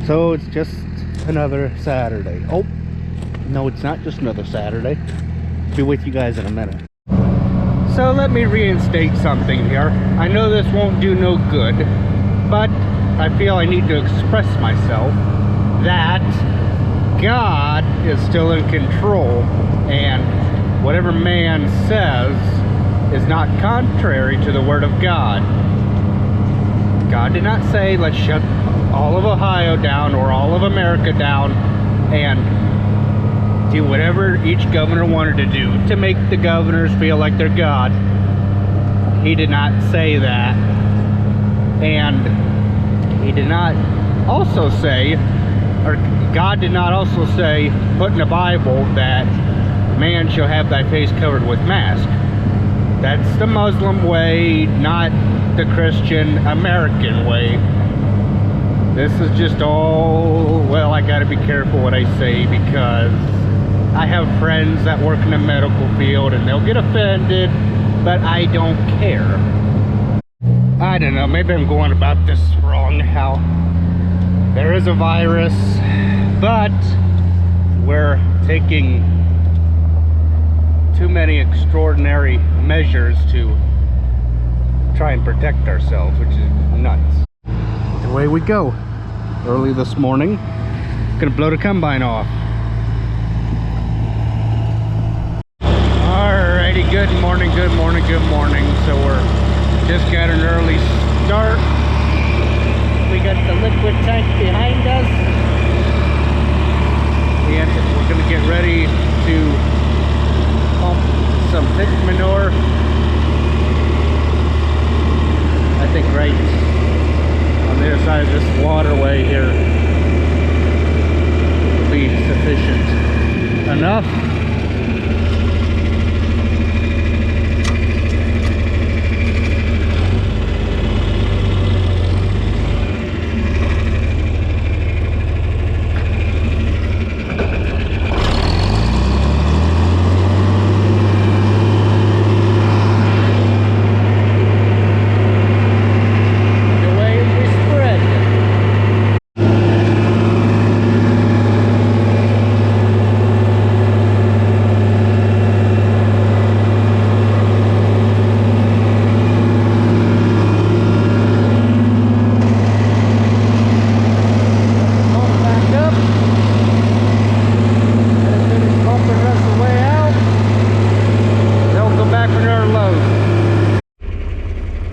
So it's just another Saturday. Oh, no, it's not just another Saturday. Be with you guys in a minute. So let me reinstate something here. I know this won't do no good, but I feel I need to express myself that God is still in control, and whatever man says is not contrary to the word of God. God did not say let's shut all of Ohio down or all of America down and do whatever each governor wanted to do to make the governors feel like they're God. He did not say that. And he did not also say, or God did not also say, put in the Bible that man shall have thy face covered with mask. That's the Muslim way, not the Christian American way. This is just all, well, I gotta be careful what I say because I have friends that work in the medical field and they'll get offended, but I don't care. I don't know, maybe I'm going about this wrong, how there is a virus, but we're taking too many extraordinary measures to try and protect ourselves, which is nuts. Away we go. Early this morning, gonna blow the combine off. Alrighty, good morning, good morning, good morning. So we're just got an early start. We got the liquid tank behind us, and we're gonna get ready to pump some pig manure. I think right on the other side of this waterway here will be sufficient enough.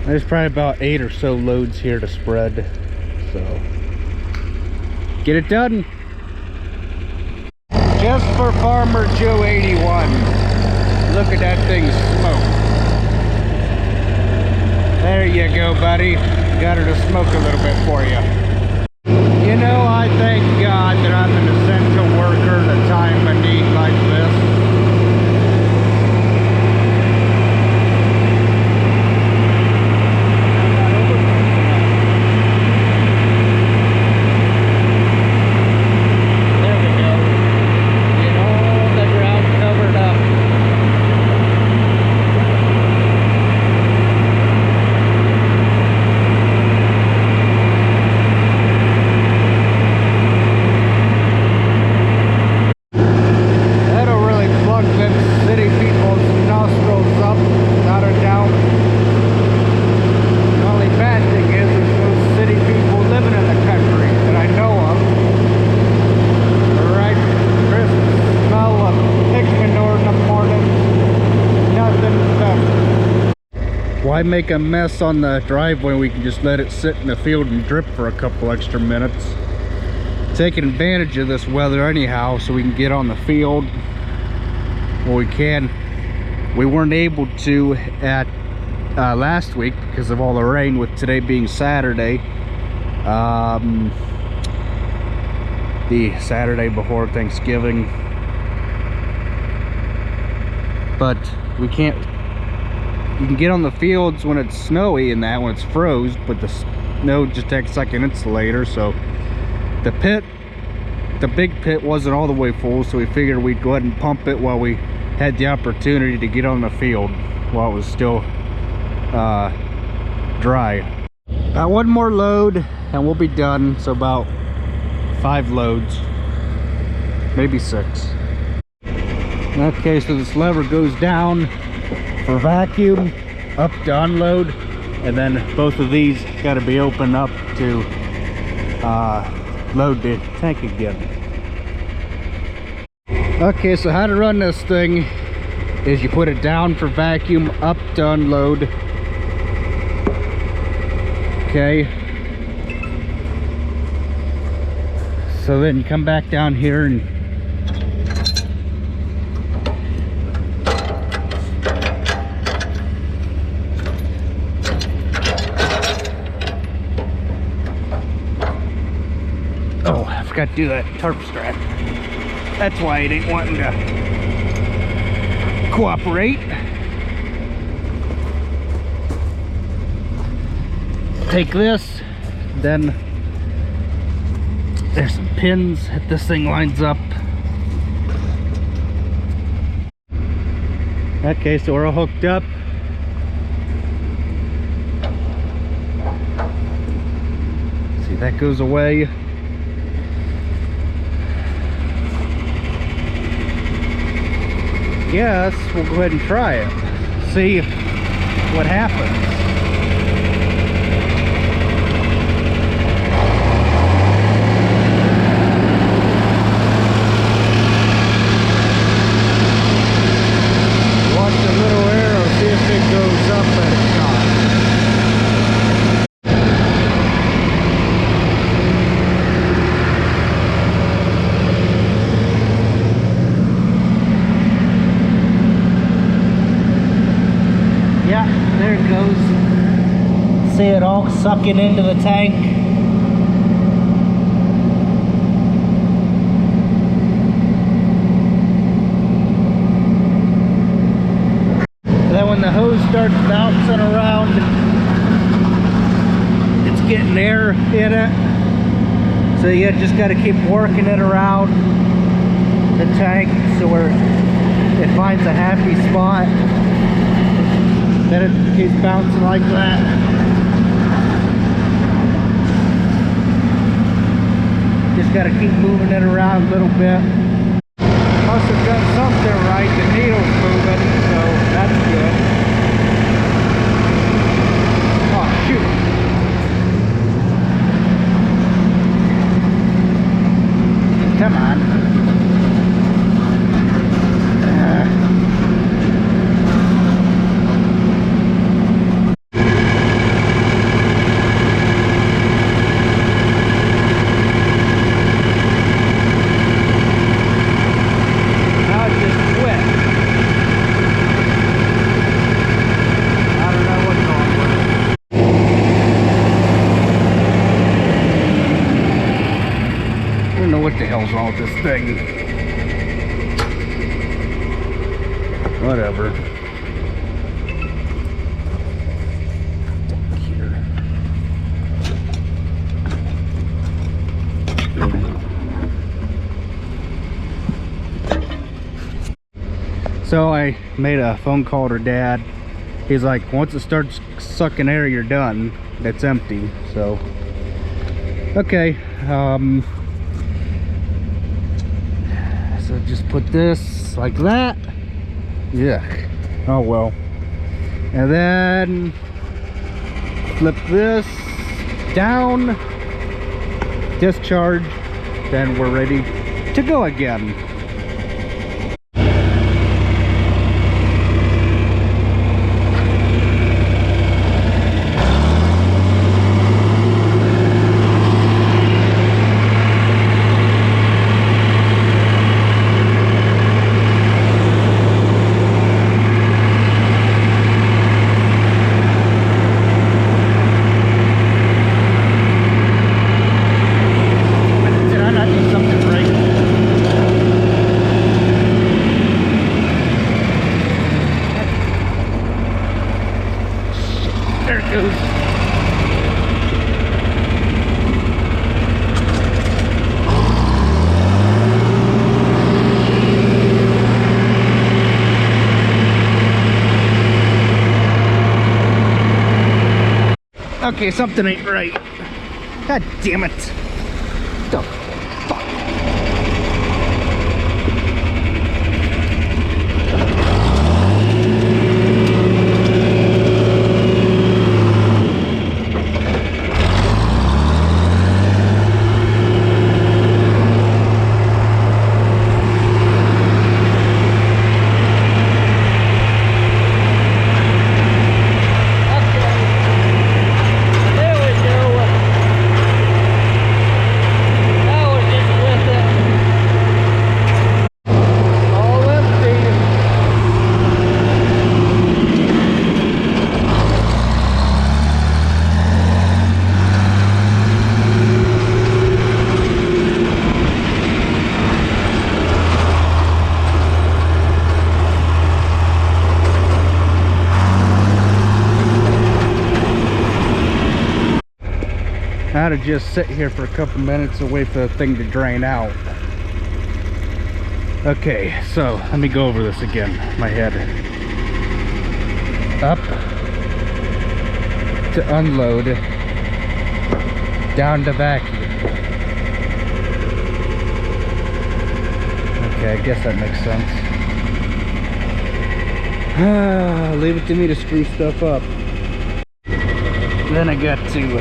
There's probably about 8 or so loads here to spread, so get it done. Just for Farmer Joe 81. Look at that thing smoke. There you go, buddy. Got her to smoke a little bit for you. You know, I thank God that I'm an essential worker in a time of need like this. Why make a mess on the driveway when we can just let it sit in the field and drip for a couple extra minutes? Taking advantage of this weather anyhow so we can get on the field when we can. We weren't able to at last week because of all the rain, with today being Saturday, the Saturday before Thanksgiving. But we can't, you can get on the fields when it's snowy and that, when it's froze, but the snow just acts like an insulator. So the big pit wasn't all the way full, so we figured we'd go ahead and pump it while we had the opportunity to get on the field while it was still dry. One more load and we'll be done. So about 5 loads, maybe 6. Okay, so this lever goes down for vacuum, up to unload, and then both of these got to be opened up to load the tank again. Okay, so how to run this thing is you put it down for vacuum, up to unload. Okay, so then you come back down here and oh, I forgot to do that tarp strap. That's why it ain't wanting to cooperate. Take this, then there's some pins that this thing lines up. Okay, so we're all hooked up. See, that goes away. Yes, we'll go ahead and try it. See what happens. Watch the little arrow, see if it goes up at a shot. Yeah, there it goes. See it all sucking into the tank. Then when the hose starts bouncing around, it's getting air in it. So you just got to keep working it around the tank so where it finds a happy spot. Then it keeps bouncing like that. Just got to keep moving it around a little bit. Must have done something right. The needle's moving, so that's good. Oh, shoot. Come on. What the hell's wrong with this thing? Whatever. So I made a phone call to Dad. He's like, once it starts sucking air, you're done. It's empty. So, okay. So just put this like that. Yeah. Oh well. And then flip this down, discharge, then we're ready to go again. There it goes. Okay, something ain't right. God damn it. Stop. gotta just sit here for a couple minutes and wait for the thing to drain out. Okay, so let me go over this again. My head. Up to unload, down to vacuum. Okay, I guess that makes sense. Leave it to me to screw stuff up. Then I got to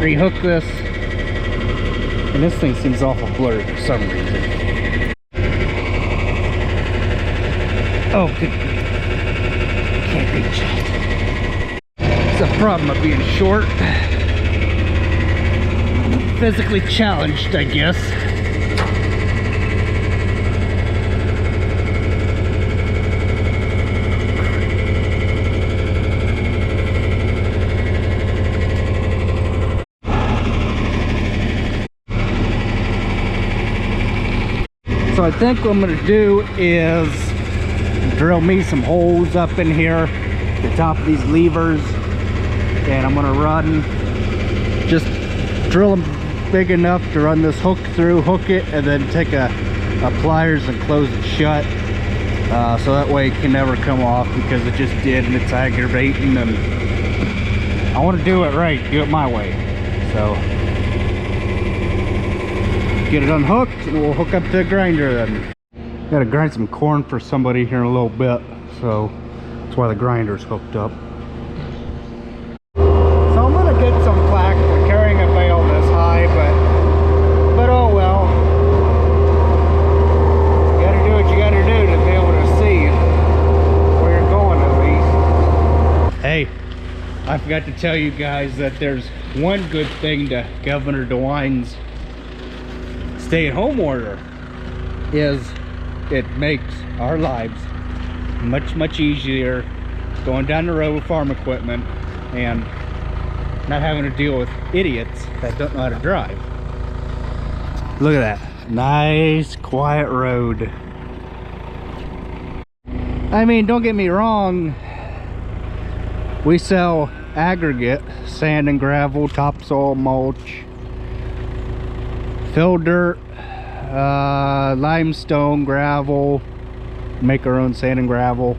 rehook this, and this thing seems awful blurred for some reason. Oh, good. Can't reach it. It's a problem of being short. Physically challenged, I guess. So I think what I'm going to do is drill me some holes up in here, the top of these levers, and I'm going to run, just drill them big enough to run this hook through, hook it, and then take a pliers and close it shut, so that way it can never come off, because it just did and it's aggravating, and I want to do it right, do it my way. So get it unhooked and we'll hook up to the grinder then. Gotta grind some corn for somebody here in a little bit, so that's why the grinder's hooked up. So I'm gonna get some flack for carrying a bale this high, but oh well. You gotta do what you gotta do to be able to see where you're going at least. Hey, I forgot to tell you guys that there's one good thing to Governor DeWine's stay-at-home order is it makes our lives much easier going down the road with farm equipment and not having to deal with idiots that don't know how to drive. Look at that nice quiet road. I mean, don't get me wrong, we sell aggregate, sand and gravel, topsoil, mulch, fill dirt, limestone, gravel, make our own sand and gravel,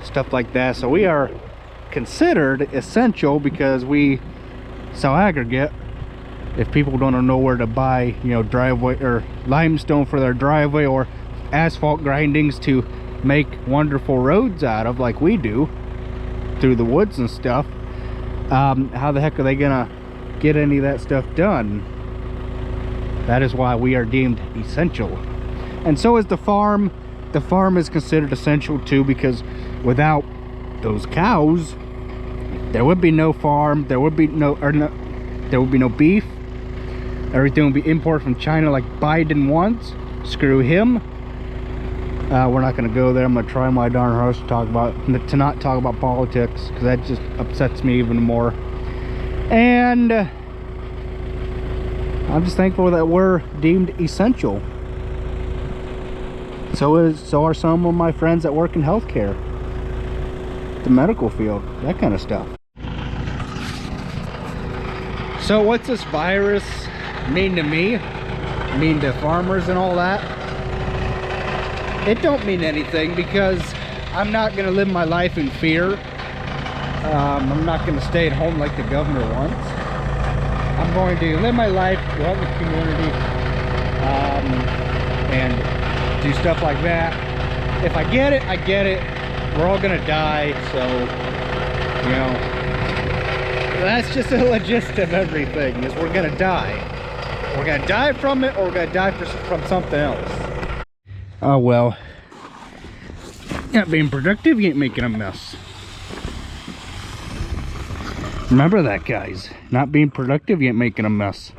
stuff like that. So we are considered essential because we sell aggregate. If people don't know where to buy, you know, driveway or limestone for their driveway, or asphalt grindings to make wonderful roads out of, like we do through the woods and stuff, how the heck are they gonna get any of that stuff done? That is why we are deemed essential. And so is the farm. The farm is considered essential too, because without those cows, there would be no farm, there would be no beef. Everything would be imported from China like Biden wants. Screw him. We're not going to go there. I'm going to try my darn hardest to not talk about politics, because that just upsets me even more. And I'm just thankful that we're deemed essential. So are some of my friends that work in healthcare, the medical field, that kind of stuff. So what's this virus mean to me? Mean to farmers and all that? It don't mean anything, because I'm not going to live my life in fear. I'm not going to stay at home like the governor wants. I'm going to live my life, go out in the community, and do stuff like that. If I get it, I get it. We're all going to die, so, you know, that's just the gist of everything, is we're going to die. We're going to die from it, or we're going to die from something else. Oh well, not being productive, you ain't making a mess. Remember that, guys. Not being productive, you ain't making a mess.